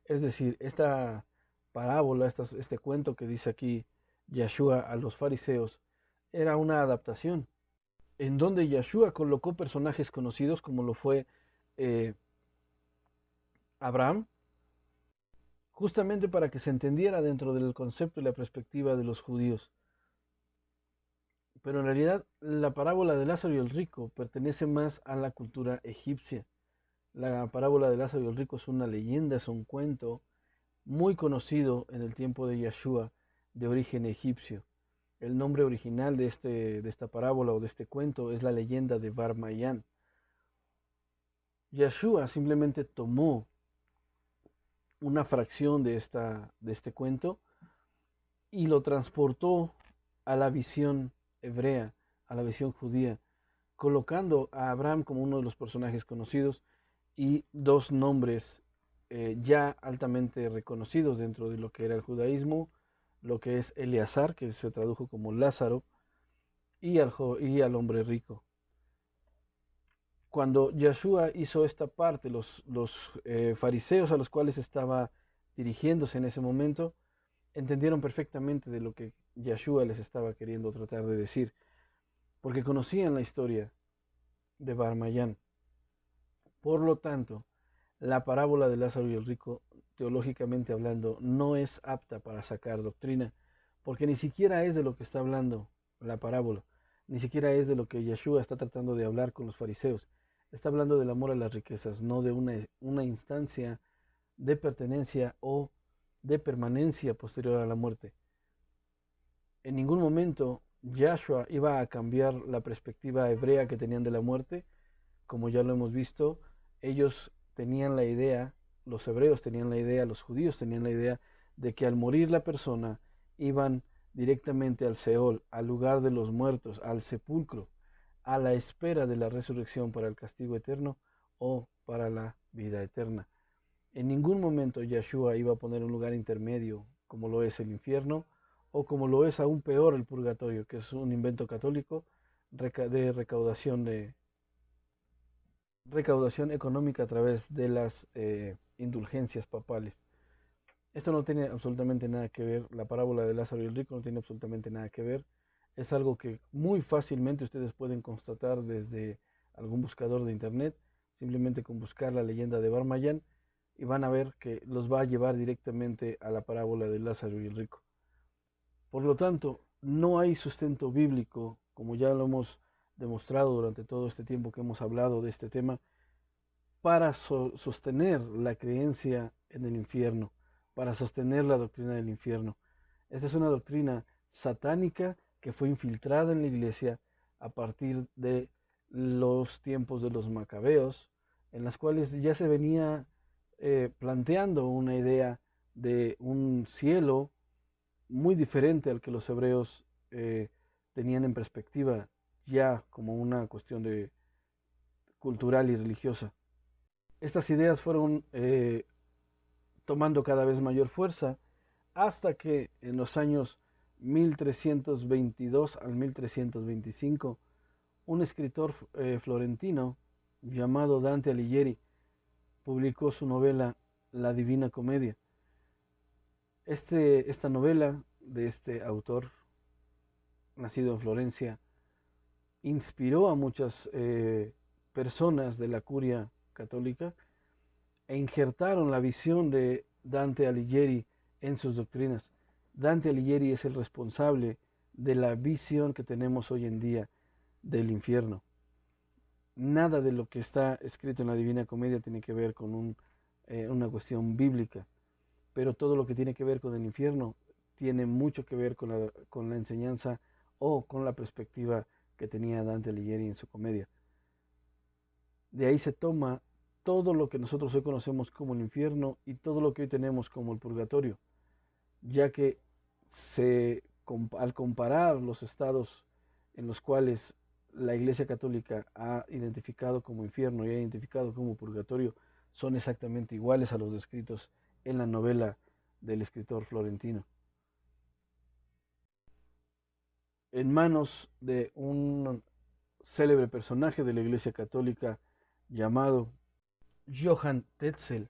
Speaker 1: Es decir, esta parábola, este cuento que dice aquí Yeshua a los fariseos, era una adaptación en donde Yeshua colocó personajes conocidos como lo fue eh, Abraham, justamente para que se entendiera dentro del concepto y la perspectiva de los judíos. Pero en realidad la parábola de Lázaro y el rico pertenece más a la cultura egipcia. La parábola de Lázaro y el rico es una leyenda, es un cuento muy conocido en el tiempo de Yeshua, de origen egipcio. El nombre original de esta parábola o de este cuento es la leyenda de Bar Mayán. Yeshua simplemente tomó una fracción de este cuento y lo transportó a la visión hebrea, a la visión judía, colocando a Abraham como uno de los personajes conocidos y dos nombres ya altamente reconocidos dentro de lo que era el judaísmo, lo que es Eleazar, que se tradujo como Lázaro, y al hombre rico. Cuando Yeshua hizo esta parte, los fariseos a los cuales estaba dirigiéndose en ese momento, entendieron perfectamente de lo que Yeshua les estaba queriendo tratar de decir, porque conocían la historia de Bar Mayán. Por lo tanto, la parábola de Lázaro y el rico, teológicamente hablando, no es apta para sacar doctrina, porque ni siquiera es de lo que está hablando la parábola. Ni siquiera es de lo que Yeshua está tratando de hablar con los fariseos. Está hablando del amor a las riquezas, no de una instancia de pertenencia o de permanencia posterior a la muerte. En ningún momento Yahshua iba a cambiar la perspectiva hebrea que tenían de la muerte. Como ya lo hemos visto, ellos tenían la idea, los hebreos tenían la idea, los judíos tenían la idea de que al morir la persona iban directamente al Seol, al lugar de los muertos, al sepulcro, a la espera de la resurrección para el castigo eterno o para la vida eterna. En ningún momento Yeshua iba a poner un lugar intermedio como lo es el infierno o como lo es aún peor el purgatorio, que es un invento católico de recaudación económica a través de las indulgencias papales. Esto no tiene absolutamente nada que ver, la parábola de Lázaro y el rico no tiene absolutamente nada que ver. Es algo que muy fácilmente ustedes pueden constatar desde algún buscador de internet, simplemente con buscar la leyenda de Barmayán, y van a ver que los va a llevar directamente a la parábola de Lázaro y el rico. Por lo tanto, no hay sustento bíblico, como ya lo hemos demostrado durante todo este tiempo que hemos hablado de este tema, para sostener la creencia en el infierno, para sostener la doctrina del infierno. Esta es una doctrina satánica que fue infiltrada en la iglesia a partir de los tiempos de los macabeos, en las cuales ya se venía planteando una idea de un cielo muy diferente al que los hebreos tenían en perspectiva ya como una cuestión de cultural y religiosa. Estas ideas fueron tomando cada vez mayor fuerza hasta que en los años 1322 al 1325 un escritor florentino llamado Dante Alighieri publicó su novela La Divina Comedia. Esta novela de este autor, nacido en Florencia, inspiró a muchas personas de la curia católica e injertaron la visión de Dante Alighieri en sus doctrinas. Dante Alighieri es el responsable de la visión que tenemos hoy en día del infierno. Nada de lo que está escrito en la Divina Comedia tiene que ver con una cuestión bíblica, pero todo lo que tiene que ver con el infierno tiene mucho que ver con la enseñanza o con la perspectiva que tenía Dante Alighieri en su comedia. De ahí se toma todo lo que nosotros hoy conocemos como el infierno y todo lo que hoy tenemos como el purgatorio, ya que al comparar los estados en los cuales la Iglesia Católica ha identificado como infierno y ha identificado como purgatorio, son exactamente iguales a los descritos en la novela del escritor florentino. En manos de un célebre personaje de la Iglesia Católica llamado Johann Tetzel,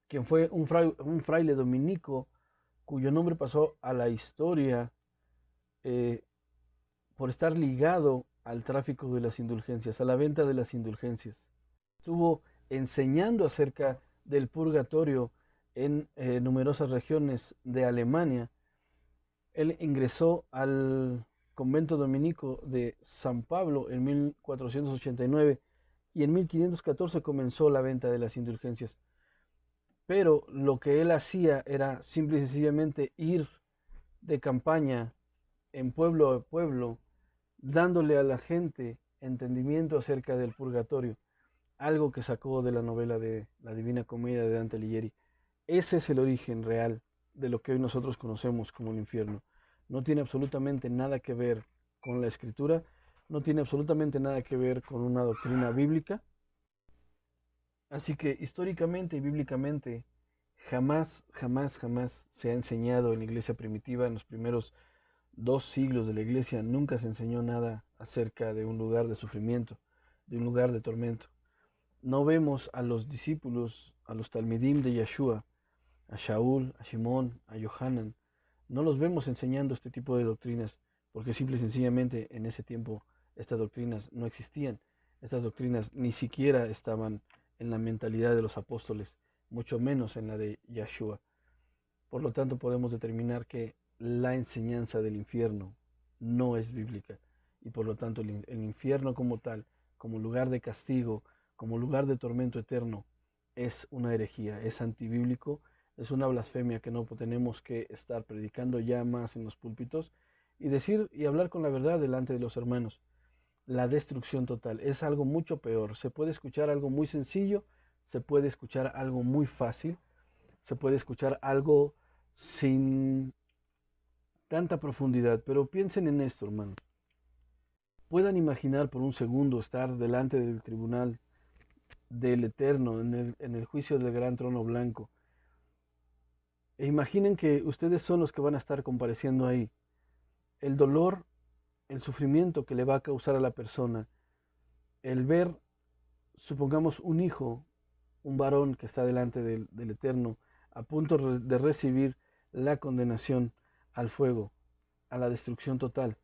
Speaker 1: quien fue un fraile dominico cuyo nombre pasó a la historia eh, por estar ligado al tráfico de las indulgencias, a la venta de las indulgencias. Estuvo enseñando acerca del purgatorio en numerosas regiones de Alemania. Él ingresó al convento dominico de San Pablo en 1489 y en 1514 comenzó la venta de las indulgencias. Pero lo que él hacía era simple y sencillamente ir de campaña en pueblo a pueblo, dándole a la gente entendimiento acerca del purgatorio, algo que sacó de la novela de La Divina Comedia de Dante Alighieri. Ese es el origen real de lo que hoy nosotros conocemos como el infierno. No tiene absolutamente nada que ver con la escritura, no tiene absolutamente nada que ver con una doctrina bíblica. Así que históricamente y bíblicamente jamás se ha enseñado en la iglesia primitiva, en los primeros 2 siglos de la iglesia, nunca se enseñó nada acerca de un lugar de sufrimiento, de un lugar de tormento. No vemos a los discípulos, a los talmidim de Yeshua, a Shaul, a Shimón, a Yohanan, no los vemos enseñando este tipo de doctrinas, porque simple y sencillamente en ese tiempo estas doctrinas no existían. Estas doctrinas ni siquiera estaban en la mentalidad de los apóstoles, mucho menos en la de Yeshua. Por lo tanto, podemos determinar que la enseñanza del infierno no es bíblica. Y por lo tanto el infierno como tal, como lugar de castigo, como lugar de tormento eterno, es una herejía, es antibíblico, es una blasfemia que no tenemos que estar predicando ya más en los púlpitos y decir y hablar con la verdad delante de los hermanos. La destrucción total es algo mucho peor. Se puede escuchar algo muy sencillo, se puede escuchar algo muy fácil, se puede escuchar algo sin tanta profundidad, pero piensen en esto, hermano. Puedan imaginar por un segundo estar delante del tribunal del Eterno, en el juicio del gran trono blanco. E imaginen que ustedes son los que van a estar compareciendo ahí. El dolor, el sufrimiento que le va a causar a la persona, el ver, supongamos, un hijo, un varón que está delante del Eterno, a punto de recibir la condenación al fuego, a la destrucción total.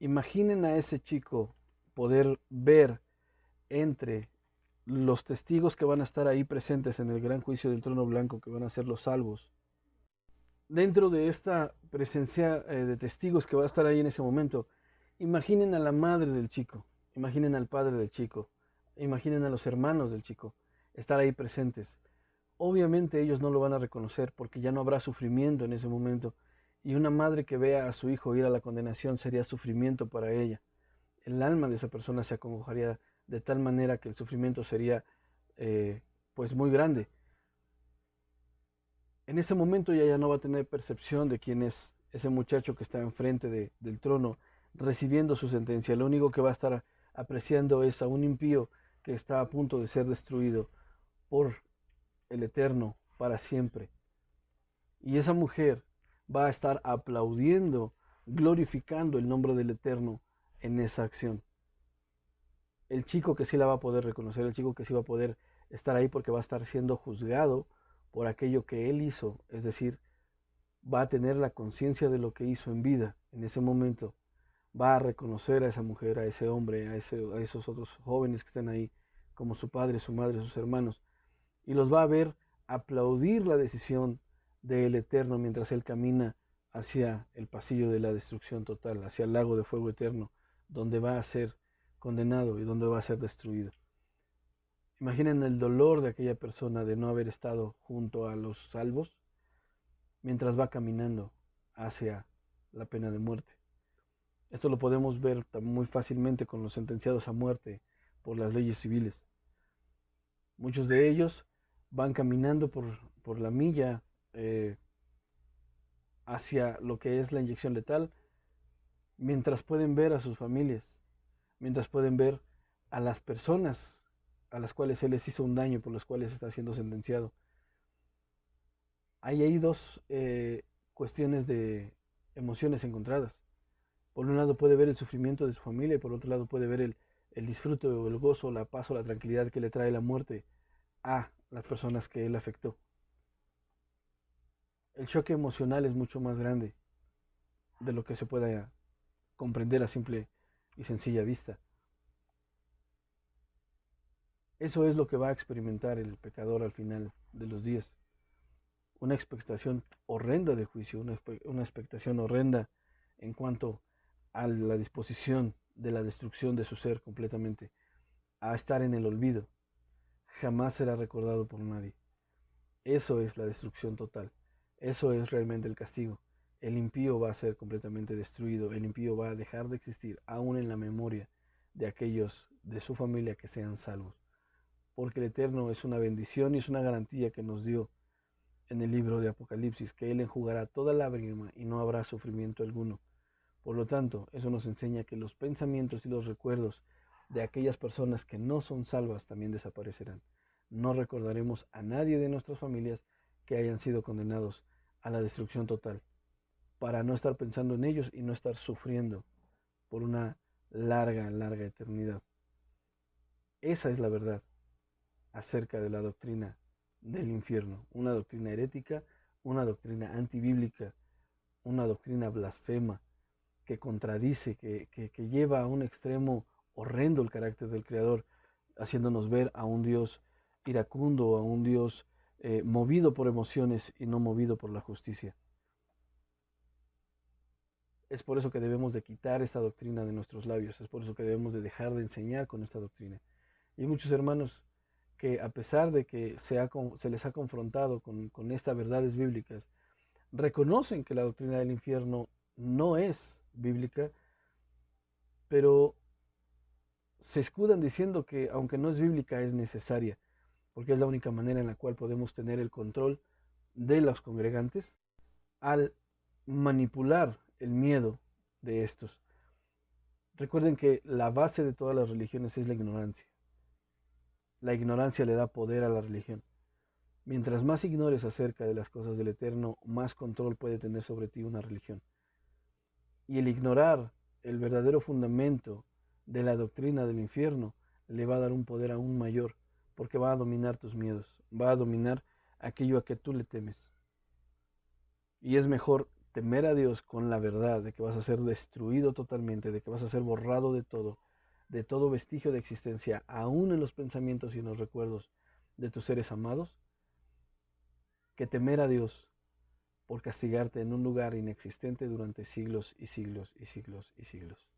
Speaker 1: Imaginen a ese chico poder ver entre los testigos que van a estar ahí presentes en el gran juicio del trono blanco, que van a ser los salvos. Dentro de esta presencia de testigos que va a estar ahí en ese momento, imaginen a la madre del chico, imaginen al padre del chico, imaginen a los hermanos del chico, estar ahí presentes. Obviamente ellos no lo van a reconocer porque ya no habrá sufrimiento en ese momento. Y una madre que vea a su hijo ir a la condenación sería sufrimiento para ella. El alma de esa persona se acongojaría de tal manera que el sufrimiento sería pues muy grande. En ese momento ella ya no va a tener percepción de quién es ese muchacho que está enfrente del trono recibiendo su sentencia. Lo único que va a estar apreciando es a un impío que está a punto de ser destruido por el Eterno para siempre. Y esa mujer va a estar aplaudiendo, glorificando el nombre del Eterno en esa acción. El chico que sí la va a poder reconocer, el chico que sí va a poder estar ahí porque va a estar siendo juzgado por aquello que él hizo, es decir, va a tener la conciencia de lo que hizo en vida en ese momento, va a reconocer a esa mujer, a ese hombre, a esos otros jóvenes que están ahí, como su padre, su madre, sus hermanos, y los va a ver aplaudir la decisión del Eterno mientras él camina hacia el pasillo de la destrucción total, hacia el lago de fuego eterno, donde va a ser condenado y donde va a ser destruido. Imaginen el dolor de aquella persona de no haber estado junto a los salvos mientras va caminando hacia la pena de muerte. Esto lo podemos ver muy fácilmente con los sentenciados a muerte por las leyes civiles. Muchos de ellos van caminando por la milla hacia lo que es la inyección letal, mientras pueden ver a sus familias, mientras pueden ver a las personas a las cuales se les hizo un daño, por las cuales está siendo sentenciado. Hay dos cuestiones de emociones encontradas. Por un lado puede ver el sufrimiento de su familia y por otro lado puede ver el disfrute o el gozo, la paz o la tranquilidad que le trae la muerte a las personas que él afectó. El choque emocional es mucho más grande de lo que se pueda comprender a simple y sencilla vista. Eso es lo que va a experimentar el pecador al final de los días. Una expectación horrenda de juicio, una expectación horrenda en cuanto a la disposición de la destrucción de su ser completamente, a estar en el olvido. Jamás será recordado por nadie. Eso es la destrucción total. Eso es realmente el castigo. El impío va a ser completamente destruido. El impío va a dejar de existir, aún en la memoria de aquellos de su familia que sean salvos. Porque el Eterno es una bendición y es una garantía que nos dio en el libro de Apocalipsis, que Él enjugará toda lágrima y no habrá sufrimiento alguno. Por lo tanto, eso nos enseña que los pensamientos y los recuerdos de aquellas personas que no son salvas también desaparecerán. No recordaremos a nadie de nuestras familias que hayan sido condenados a la destrucción total, para no estar pensando en ellos y no estar sufriendo por una larga, larga eternidad. Esa es la verdad acerca de la doctrina del infierno, una doctrina herética, una doctrina antibíblica, una doctrina blasfema que contradice, que lleva a un extremo horrendo el carácter del Creador, haciéndonos ver a un Dios iracundo, a un Dios movido por emociones y no movido por la justicia. Es por eso que debemos de quitar esta doctrina de nuestros labios, es por eso que debemos de dejar de enseñar con esta doctrina. Y hay muchos hermanos que a pesar de que se les ha confrontado con estas verdades bíblicas, reconocen que la doctrina del infierno no es bíblica, pero se escudan diciendo que aunque no es bíblica es necesaria, porque es la única manera en la cual podemos tener el control de los congregantes al manipular el miedo de estos. Recuerden que la base de todas las religiones es la ignorancia. La ignorancia le da poder a la religión. Mientras más ignores acerca de las cosas del Eterno, más control puede tener sobre ti una religión. Y el ignorar el verdadero fundamento de la doctrina del infierno le va a dar un poder aún mayor, porque va a dominar tus miedos, va a dominar aquello a que tú le temes. Y es mejor temer a Dios con la verdad de que vas a ser destruido totalmente, de que vas a ser borrado de todo vestigio de existencia, aún en los pensamientos y en los recuerdos de tus seres amados, que temer a Dios por castigarte en un lugar inexistente durante siglos y siglos y siglos y siglos.